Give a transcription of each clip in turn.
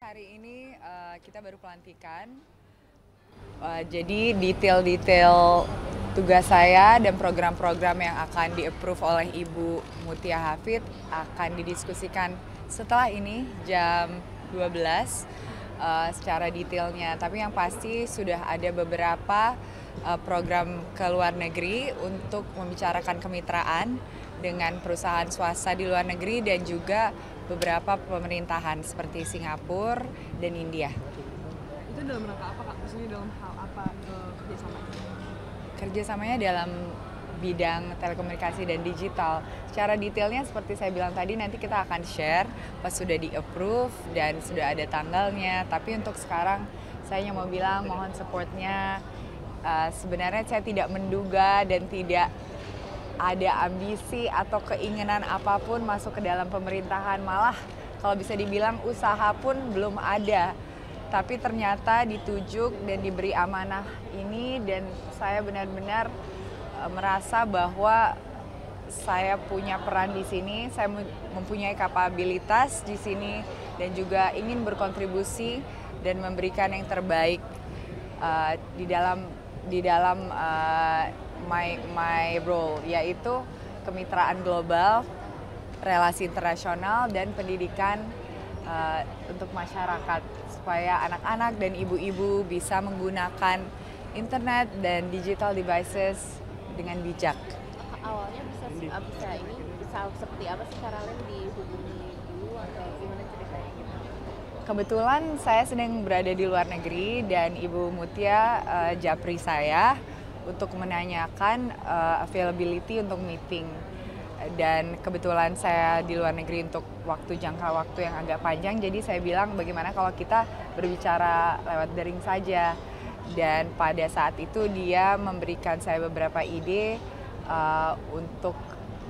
Hari ini kita baru pelantikan. Jadi detail-detail tugas saya dan program-program yang akan di-approve oleh Ibu Mutia Hafid akan didiskusikan setelah ini jam 12 secara detailnya. Tapi yang pasti sudah ada beberapa program ke luar negeri untuk membicarakan kemitraan dengan perusahaan swasta di luar negeri dan juga beberapa pemerintahan seperti Singapura dan India. Itu dalam rangka apa, Kak? Maksudnya dalam hal apa kerjasamanya? Kerjasamanya dalam bidang telekomunikasi dan digital. Secara detailnya seperti saya bilang tadi, nanti kita akan share pas sudah di-approve dan sudah ada tanggalnya. Tapi untuk sekarang saya hanya mau bilang mohon supportnya. Sebenarnya saya tidak menduga dan tidak ada ambisi atau keinginan apapun masuk ke dalam pemerintahan. Malah kalau bisa dibilang usaha pun belum ada. Tapi ternyata ditujuk dan diberi amanah ini dan saya benar-benar merasa bahwa saya punya peran di sini, saya mempunyai kapabilitas di sini dan juga ingin berkontribusi dan memberikan yang terbaik di dalam my role, yaitu kemitraan global, relasi internasional, dan pendidikan untuk masyarakat supaya anak-anak dan ibu-ibu bisa menggunakan internet dan digital devices dengan bijak. Awalnya bisa seperti apa sih Karalen dihubungi dulu atau gimana ceritanya gitu? Kebetulan saya sedang berada di luar negeri dan Ibu Mutia japri saya untuk menanyakan availability untuk meeting. Dan kebetulan saya di luar negeri untuk jangka waktu yang agak panjang, jadi saya bilang bagaimana kalau kita berbicara lewat daring saja. Dan pada saat itu dia memberikan saya beberapa ide untuk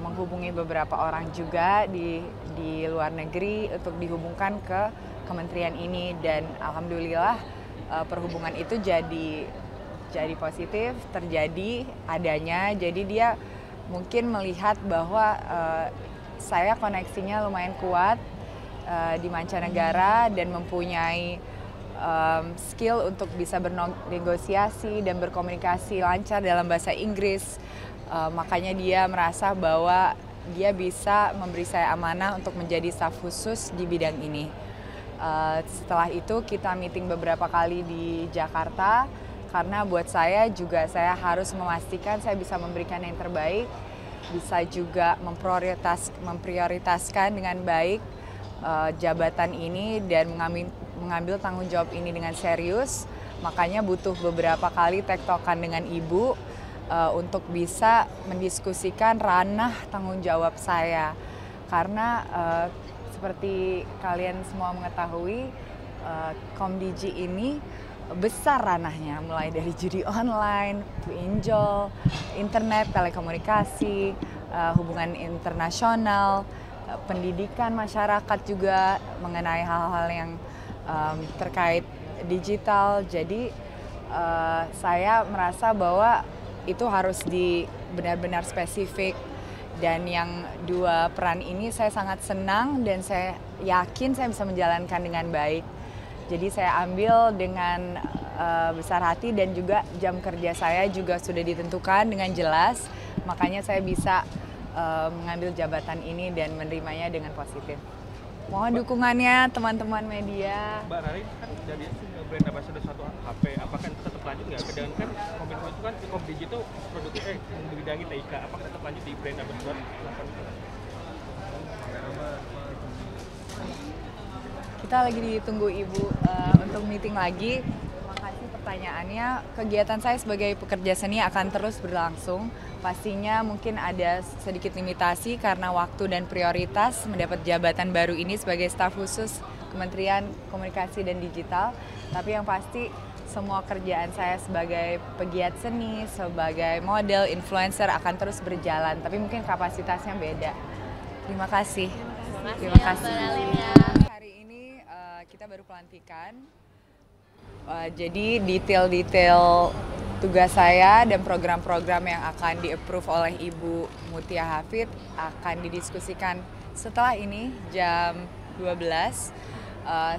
menghubungi beberapa orang juga di luar negeri untuk dihubungkan ke kementerian ini, dan alhamdulillah perhubungan itu jadi positif, terjadi adanya. Jadi dia mungkin melihat bahwa saya koneksinya lumayan kuat di mancanegara dan mempunyai skill untuk bisa bernegosiasi dan berkomunikasi lancar dalam bahasa Inggris. Makanya dia merasa bahwa dia bisa memberi saya amanah untuk menjadi staf khusus di bidang ini. Setelah itu kita meeting beberapa kali di Jakarta. Karena buat saya juga saya harus memastikan saya bisa memberikan yang terbaik, bisa juga memprioritaskan dengan baik jabatan ini dan mengambil tanggung jawab ini dengan serius. Makanya butuh beberapa kali tektokan dengan Ibu untuk bisa mendiskusikan ranah tanggung jawab saya. Karena seperti kalian semua mengetahui, Komdigi ini besar ranahnya, mulai dari judi online, pinjol, internet, telekomunikasi, hubungan internasional, pendidikan masyarakat juga mengenai hal-hal yang terkait digital. Jadi saya merasa bahwa itu harus benar-benar spesifik, dan yang dua peran ini saya sangat senang dan saya yakin saya bisa menjalankan dengan baik. Jadi saya ambil dengan besar hati dan juga jam kerja saya juga sudah ditentukan dengan jelas. Makanya saya bisa mengambil jabatan ini dan menerimanya dengan positif. Mohon dukungannya teman-teman media. Mbak Rari kan jadi brand ambassador suatu HP, apakah itu tetap lanjut nggak? Sedangkan kan komitmen itu kan Komdigi itu produknya membidangi TIK, apakah tetap lanjut di brand ambassador? Kita lagi ditunggu Ibu untuk meeting lagi. Terima kasih pertanyaannya. Kegiatan saya sebagai pekerja seni akan terus berlangsung. Pastinya mungkin ada sedikit limitasi karena waktu dan prioritas mendapat jabatan baru ini sebagai staf khusus Kementerian Komunikasi dan Digital. Tapi yang pasti semua kerjaan saya sebagai pegiat seni, sebagai model, influencer akan terus berjalan. Tapi mungkin kapasitasnya beda. Terima kasih. Terima kasih ya, Mbak Ralin ya. Hari ini kita baru pelantikan. Jadi detail-detail tugas saya dan program-program yang akan di-approve oleh Ibu Mutia Hafid akan didiskusikan setelah ini jam 12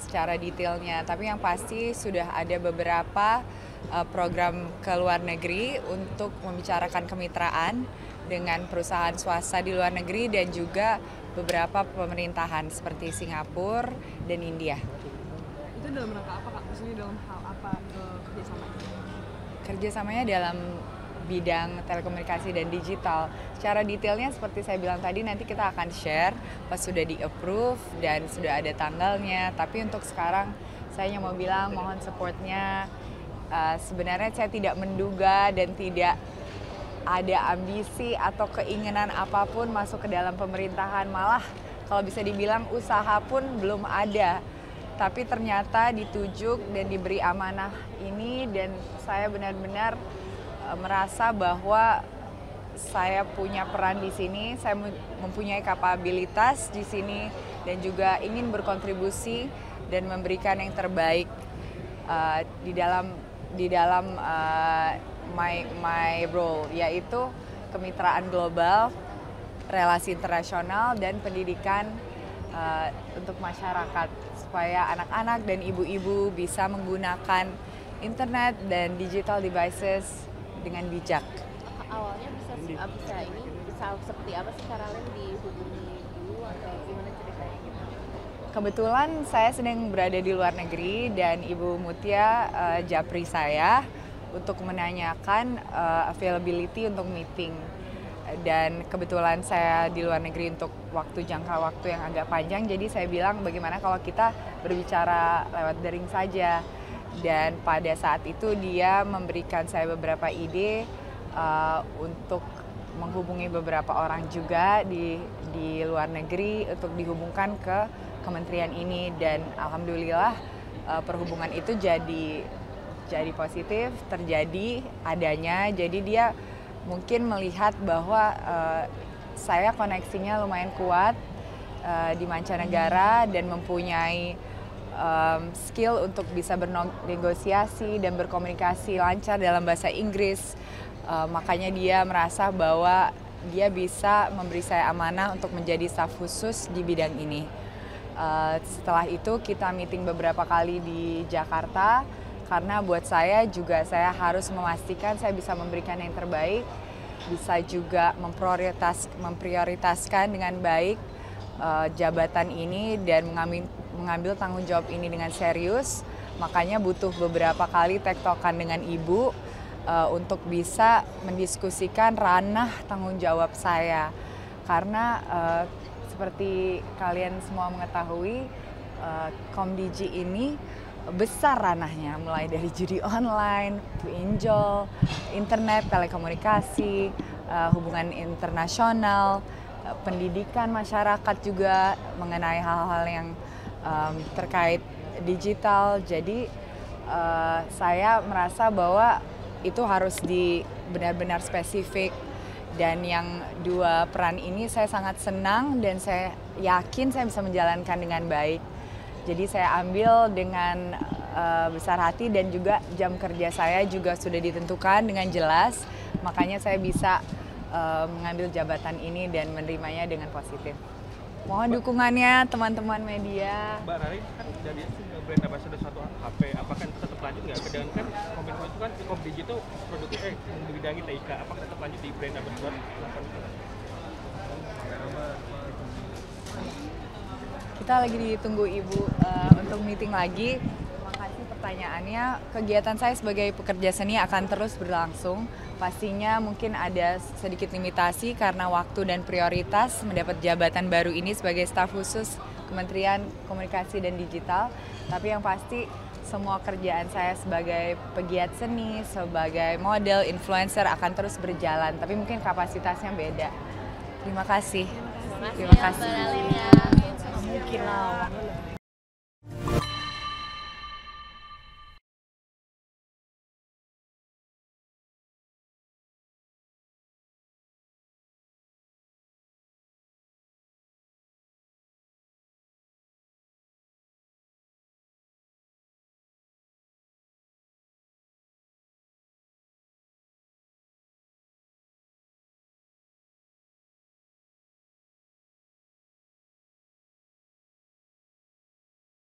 secara detailnya. Tapi yang pasti sudah ada beberapa program ke luar negeri untuk membicarakan kemitraan dengan perusahaan swasta di luar negeri dan juga beberapa pemerintahan seperti Singapura dan India. Itu dalam rangka apa Kak? Maksudnya dalam hal apa kerjasamanya? Kerjasamanya dalam bidang telekomunikasi dan digital. Secara detailnya seperti saya bilang tadi, nanti kita akan share pas sudah di-approve dan sudah ada tanggalnya. Tapi untuk sekarang saya hanya mau bilang mohon supportnya. Sebenarnya saya tidak menduga dan tidak ada ambisi atau keinginan apapun masuk ke dalam pemerintahan. Malah kalau bisa dibilang usaha pun belum ada. Tapi ternyata ditujuk dan diberi amanah ini dan saya benar-benar merasa bahwa saya punya peran di sini, saya mempunyai kapabilitas di sini dan juga ingin berkontribusi dan memberikan yang terbaik di dalam my role, yaitu kemitraan global, relasi internasional dan pendidikan untuk masyarakat supaya anak-anak dan ibu-ibu bisa menggunakan internet dan digital devices dengan bijak. Awalnya bisa seperti apa sih Karalen dihubungi dulu atau gimana ceritanya gitu? Kebetulan saya sedang berada di luar negeri dan Ibu Mutia japri saya untuk menanyakan availability untuk meeting. Dan kebetulan saya di luar negeri untuk jangka waktu yang agak panjang, jadi saya bilang bagaimana kalau kita berbicara lewat daring saja. Dan pada saat itu dia memberikan saya beberapa ide untuk menghubungi beberapa orang juga di luar negeri untuk dihubungkan ke kementerian ini, dan alhamdulillah perhubungan itu jadi positif, terjadi adanya. Jadi dia mungkin melihat bahwa saya koneksinya lumayan kuat di mancanegara dan mempunyai skill untuk bisa bernegosiasi dan berkomunikasi lancar dalam bahasa Inggris. Makanya dia merasa bahwa dia bisa memberi saya amanah untuk menjadi staf khusus di bidang ini. Setelah itu kita meeting beberapa kali di Jakarta, karena buat saya juga saya harus memastikan saya bisa memberikan yang terbaik, bisa juga memprioritaskan dengan baik jabatan ini dan mengambil tanggung jawab ini dengan serius. Makanya butuh beberapa kali tektokan dengan Ibu untuk bisa mendiskusikan ranah tanggung jawab saya. Karena seperti kalian semua mengetahui, Komdigi ini besar ranahnya, mulai dari judi online, pinjol, internet, telekomunikasi, hubungan internasional, pendidikan masyarakat juga mengenai hal-hal yang terkait digital. Jadi saya merasa bahwa itu harus benar-benar spesifik, dan yang dua peran ini saya sangat senang dan saya yakin saya bisa menjalankan dengan baik. Jadi saya ambil dengan besar hati dan juga jam kerja saya juga sudah ditentukan dengan jelas, makanya saya bisa mengambil jabatan ini dan menerimanya dengan positif. Mohon dukungannya teman-teman media. Mbak Rari kan jadi brand ambassador suatu HP, apakah itu tetap lanjut nggak? Sedangkan kan komitmen itu kan Komdigi itu produknya membidangi TIK, apakah tetap lanjut di brand ambassador? Kita lagi ditunggu Ibu untuk meeting lagi. Terima kasih pertanyaannya. Kegiatan saya sebagai pekerja seni akan terus berlangsung. Pastinya mungkin ada sedikit limitasi karena waktu dan prioritas mendapat jabatan baru ini sebagai staf khusus Kementerian Komunikasi dan Digital. Tapi yang pasti semua kerjaan saya sebagai pegiat seni, sebagai model, influencer akan terus berjalan. Tapi mungkin kapasitasnya beda. Terima kasih. Terima kasih. Mungkin lah.